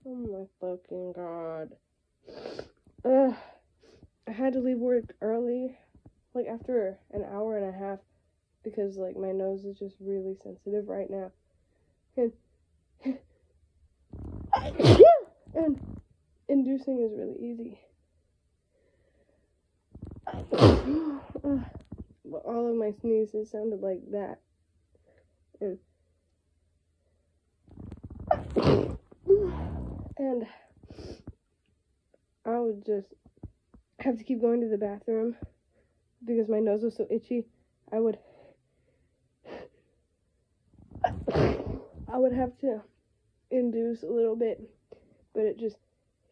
Oh my fucking god. I had to leave work early, like after an hour and a half, because like my nose is just really sensitive right now. And inducing is really easy. But all of my sneezes sounded like that. And I would just have to keep going to the bathroom because my nose was so itchy. I would have to induce a little bit, but it just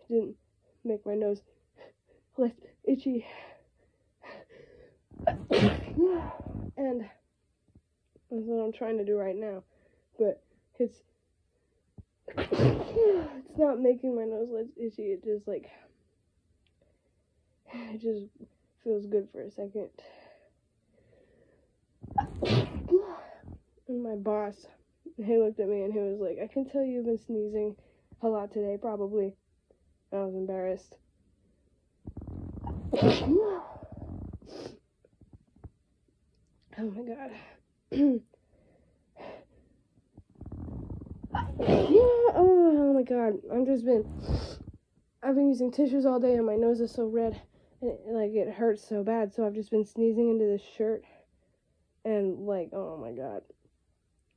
didn't make my nose less itchy. And that's what I'm trying to do right now, but it's not making my nose less itchy. It just it just feels good for a second. And my boss, he looked at me and he was like, "I can tell you've been sneezing a lot today, probably." I was embarrassed. Oh my god. Oh my god. I've been using tissues all day and my nose is so red and it hurts so bad, so I've just been sneezing into this shirt and oh my god.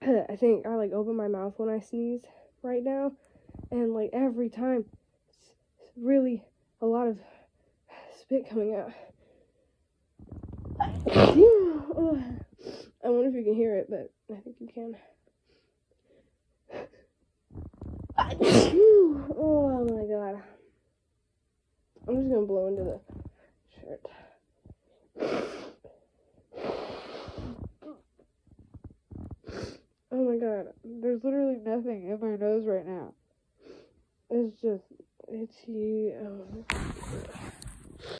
I think I open my mouth when I sneeze right now, and every time it's really a lot of spit coming out. Oh, I wonder if you can hear it, but I think you can. Oh my god. I'm just gonna blow into the shirt. Oh my god. There's literally nothing in my nose right now. It's just itchy. Oh.